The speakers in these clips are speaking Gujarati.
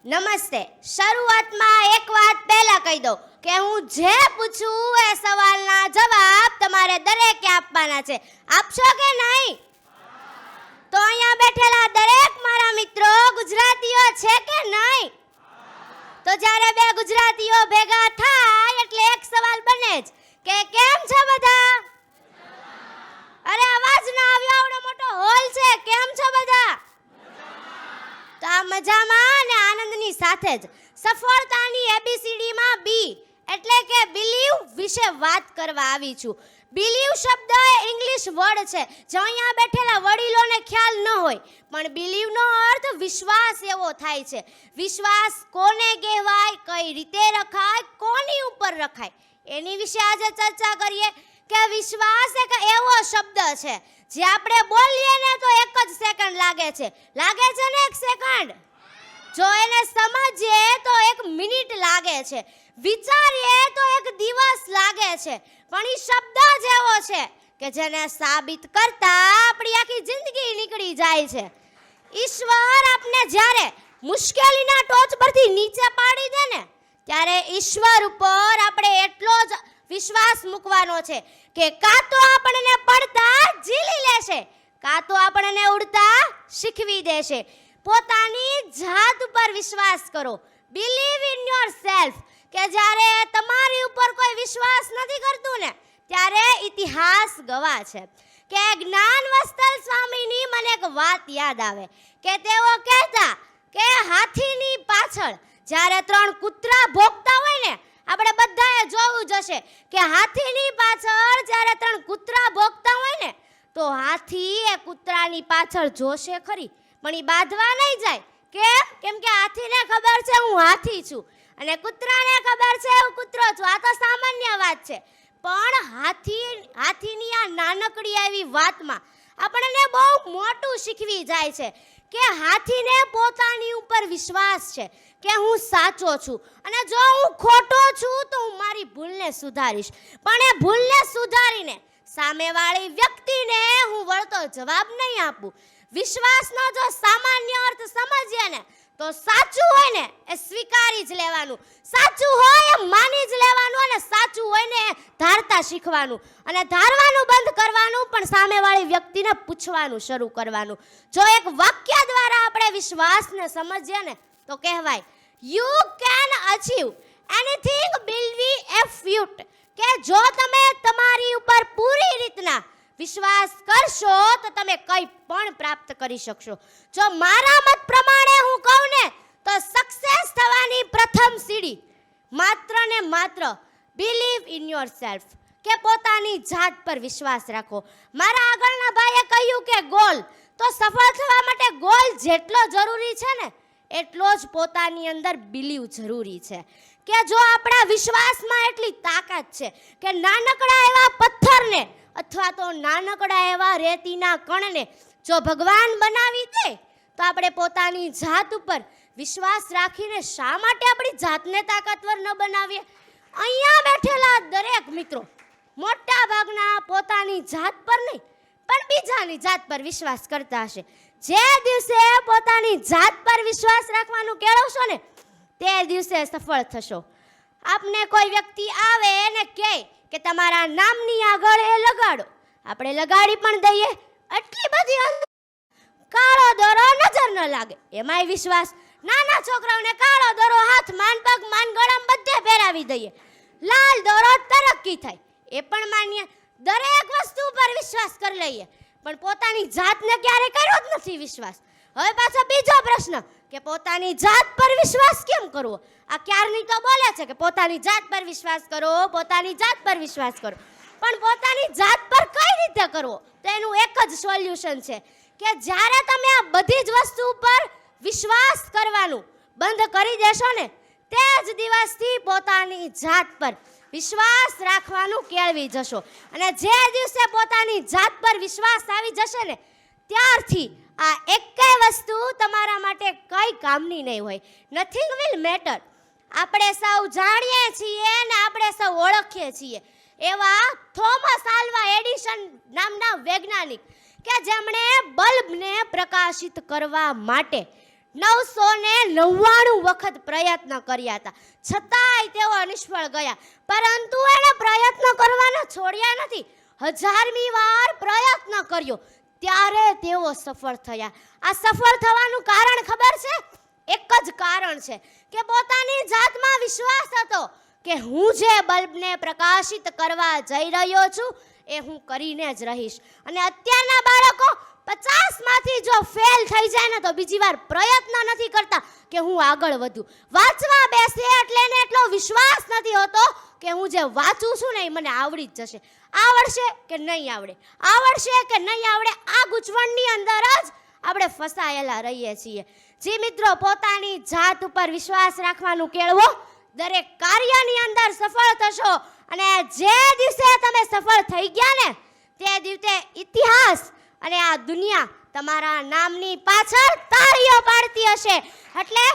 નમસ્તે. શરૂઆતમાં એક વાત પહેલા કહી દઉં કે હું જે પૂછું એ સવાલના જવાબ તમારે દરેકે આપવાના છે. આપશો કે નહીં? તો અહીંયા બેઠેલા દરેક મારા મિત્રો ગુજરાતીઓ છે કે નહીં? તો જ્યારે બે ગુજરાતીઓ ભેગા થાય એટલે એક સવાલ બને જ કે કેમ છો બધા? અરે અવાજ ના આવ્યો, આવડો મોટો હોલ છે. કેમ છો બધા? તો આ મજામાં અને આનંદની સાથે જ સફળતાની એબીસીડી માં બી એટલે કે બિલીવ વિશે વાત કરવા આવી છું. બિલીવ શબ્દ એ ઇંગ્લિશ વર્ડ છે જે અહીંયા બેઠેલા વડીલોને ખ્યાલ ન હોય, પણ બિલીવનો અર્થ વિશ્વાસ એવો થાય છે. વિશ્વાસ કોને કહેવાય, કઈ રીતે રખાય, કોની ઉપર રખાય, એની વિશે આજે ચર્ચા કરીએ. કે વિશ્વાસ એક એવો શબ્દ છે જે આપણે બોલીએ ને તો એક જ સેકન્ડ લાગે છે ને એક સેકન્ડ. જો એને સમજીએ તો એક મિનિટ લાગે છે, વિચારીએ તો એક દિવસ લાગે છે. પણ એ શબ્દ જ એવો છે કે જેને સાબિત કરતા આપણી આખી જિંદગી નીકળી જાય છે. ઈશ્વર આપને જ્યારે મુશ્કેલીના ટોચ પરથી નીચે પાડી દે ને ત્યારે ઈશ્વર ઉપર આપણે એટલો જ વિશ્વાસ મૂકવાનો છે કે કાં તો આપણને પડતા ઝીલી લેશે, કાં તો આપણને ઉડતા શીખવી દેશે. પોતાની જાત ઉપર વિશ્વાસ કરો. Believe in yourself. કે જ્યારે તમારી ઉપર કોઈ વિશ્વાસ નથી કરતું ને ત્યારે ઇતિહાસ ગવા છે. કે જ્ઞાનવસ્તલ સ્વામીની મને એક વાત યાદ આવે કે તેઓ કહેતા કે હાથીની પાછળ જ્યારે 3 કૂતરા ભોગતા હોય ને, આપણે બધાએ જોવું જશે કે હાથીની પાછળ જ્યારે 3 કૂતરા ભોગતા હોય ને તો હાથી એ કૂતરાની પાછળ જોશે ખરી, પણ એ બાંધવા નહીં જાય. કેમ કે હાથીને ખબર છે હું હાથી છું અને કૂતરાને ખબર છે હું કૂતરો છું. આ તો સામાન્ય વાત છે, પણ હાથીની આ નાનકડી એવી વાતમાં આપણને બહુ મોટું શીખવી જાય છે કે હાથીને પોતાની ઉપર વિશ્વાસ છે કે હું સાચો છું અને જો હું ખોટો છું તો હું મારી ભૂલને સુધારીશ. પણ એ ભૂલને સુધારીને સામેવાળી વ્યક્તિને હું વળતો જવાબ નહીં આપું. વિશ્વાસનો જો સામાન્ય અર્થ સમજીએ ને તો સાચું હોય ને એ સ્વીકારી જ લેવાનું, સાચું હોય એ માની જ લેવાનું અને સાચું હોય ને એ ધારતા શીખવાનું અને ધારવાનું બંધ કરવાનું, પણ સામેવાળી વ્યક્તિને પૂછવાનું શરૂ કરવાનું. જો એક વાક્ય દ્વારા આપણે વિશ્વાસને સમજીએ ને તો કહેવાય you can achieve anything believe એ ફ્યુટ. કે જો તમે તમારી ઉપર પૂરી રીતના વિશ્વાસ કરશો તો તમે કંઈ પણ પ્રાપ્ત કરી શકશો. જો મારા મત પ્રમાણે હું કહું ને તો સક્સેસ થવાની પ્રથમ સીડી માત્ર ને માત્ર બિલીવ ઇન યોરસેલ્ફ. કે પોતાની જાત પર વિશ્વાસ રાખો. મારા આગળના ભાઈએ કહ્યું કે ગોલ, તો સફળ થવા માટે ગોલ જેટલો જરૂરી છે ને એટલો જ પોતાની અંદર બિલીવ જરૂરી છે. કે જો આપણા વિશ્વાસમાં એટલી તાકાત છે કે નાનકડા એવા પથ્થરને અથવા તો નાનકડા એવા રેતીના કણને જો ભગવાન બનાવી દે તો આપણે પોતાની જાત ઉપર વિશ્વાસ રાખીને શા માટે આપણી જાતને તાકાતવર ન બનાવીએ? અહીંયા બેઠેલા દરેક મિત્રો મોટા ભાગના પોતાની જાત પર નહીં પણ બીજાની જાત પર વિશ્વાસ કરતા હશે. જે દિવસે પોતાની જાત પર વિશ્વાસ રાખવાનું કેળવશો ને તે દિવસે સફળ થશો. આપને કોઈ વ્યક્તિ આવે ને કહે કે તમારા નામની આગળ એ લગાડો, આપણે લગાડી પણ દઈએ. એટલી બધી કાળો દોરો નજર ન લાગે એમાંય વિશ્વાસ. નાના છોકરાઓને કાળો દોરો હાથ, માન, પગ, માન, ગળામાં બધે પહેરાવી દઈએ. લાલ દોરો તરક્કી થાય એ પણ માન્ય. દરેક વસ્તુ પર વિશ્વાસ કરી લઈએ પણ પોતાની જાતને ક્યારે કર્યો જ નથી વિશ્વાસ. હવે પાછો બીજો પ્રશ્ન કે પોતાની જાત પર વિશ્વાસ કેમ કરવો? આ ક્યારની તો બોલે છે કે પોતાની જાત પર વિશ્વાસ કરો, પોતાની જાત પર વિશ્વાસ કરો, પણ પોતાની જાત પર કઈ રીતે કરવો? તો એનું એક જ સોલ્યુશન છે કે જ્યારે તમે આ બધી જ વસ્તુ પર વિશ્વાસ કરવાનું બંધ કરી દેશો ને તે જ દિવસથી પોતાની જાત પર વિશ્વાસ રાખવાનું કેળવી જશો. અને જે દિવસે પોતાની જાત પર વિશ્વાસ આવી જશે ને ત્યારથી આ એકેય વસ્તુ તમારા માટે કઈ કામની નહીં હોય. Nothing will matter. આપણે સૌ જાણીએ છીએ ને આપણે સૌ ઓળખીએ છીએ એવા થોમસ આલ્વા એડિસન નામના વૈજ્ઞાનિક કે જેમણે બલ્બને પ્રકાશિત કરવા માટે 999 વખત પ્રયત્ન કર્યા હતા, છતાંય તેઓ નિષ્ફળ ગયા. પરંતુ એણે પ્રયત્ન કરવાના છોડ્યા નથી. 1000મી વાર પ્રયત્ન કર્યો ત્યારે તેઓ સફળ થયા. આ સફળ થવાનું કારણ ખબર છે? એક જ કારણ છે કે પોતાની જાતમાં વિશ્વાસ હતો કે હું જે બલ્બને પ્રકાશિત કરવા જઈ રહ્યો છું એ હું કરીને જ રહીશ. અને અત્યારના બાળકો 50માંથી જો ફેલ થઈ જાય ને તો બીજી વાર પ્રયત્ન નથી કરતા કે હું આગળ વધું. વાંચવા બેસે એટલે એને એટલો વિશ્વાસ નથી હોતો કે હું જે વાંચું છું ને એ મને આવડી જ જશે. આવડશે કે નહીં આવડે, આવડશે કે નહીં આવડે, આ ગૂંચવણની અંદર જ આપણે ફસાયેલા રહીએ છીએ. જી મિત્રો, પોતાની જાત ઉપર વિશ્વાસ રાખવાનું કેળવો. દરેક કાર્યની અંદર સફળ થશો. અને જે દિવસે તમે સફળ થઈ ગયા ને તે દિવસે ઇતિહાસ અને આ દુનિયા તમારા નામની પાછળ તાળીઓ પાડતી હશે. એટલે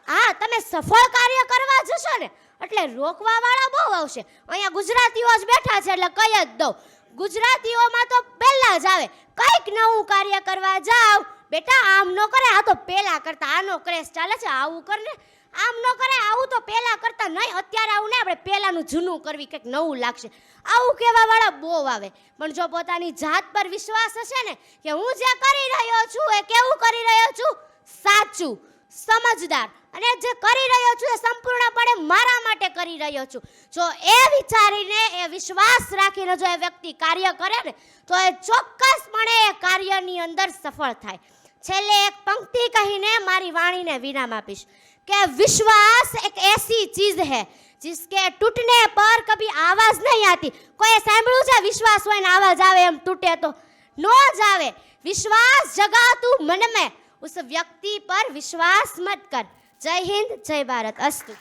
હા, તમે સફળ કાર્ય કરવા જશો ને એટલે રોકવા વાળા બહુ આવશે. અહીંયા ગુજરાતીઓ જ બેઠા છે એટલે કહી જ દઉં, ગુજરાતીઓમાં તો પહેલા જ આવે, કંઈક નવું કાર્ય કરવા જાવ બેટા આમ ન કરે, આ તો પહેલા કરતા આનો ક્રેઝ ચાલે છે, આવું કર ને, આમ ન કરે, આવું તો પહેલા કરતા નહીં, અત્યારે આવું ને આપણે પહેલાનું જૂનું કરવી, કંઈક નવું લાગશે, આવું કહેવા વાળા બહુ આવે. પણ જો પોતાની જાત પર વિશ્વાસ હશે ને કે હું જે કરી રહ્યો છું એ કેવું કરી રહ્યો છું, સાચું, સમજદાર, અને જે કરી રહ્યો છું એ સંપૂર્ણપણે મારા માટે કરી રહ્યો છું, જો એ વિચારીને એ વિશ્વાસ રાખીને જો એ વ્યક્તિ કાર્ય કરે ને તો એ ચોક્કસપણે એ કાર્યની અંદર સફળ થાય. છેલ્લે એક પંક્તિ કહીને મારી વાણીને વિરામ આપીશ કે વિશ્વાસ એક એસી ચીજ है जिसके टूटने पर कभी आवाज नहीं आती. કોઈ સાંભળ્યું છે વિશ્વાસ હોય ને આવાજ આવે એમ તૂટે તો? નો જ આવે. विश्वास जगा तू मन में, उस व्यक्ति पर विश्वास मत कर. जय हिंद, जय भारत, अस्तु.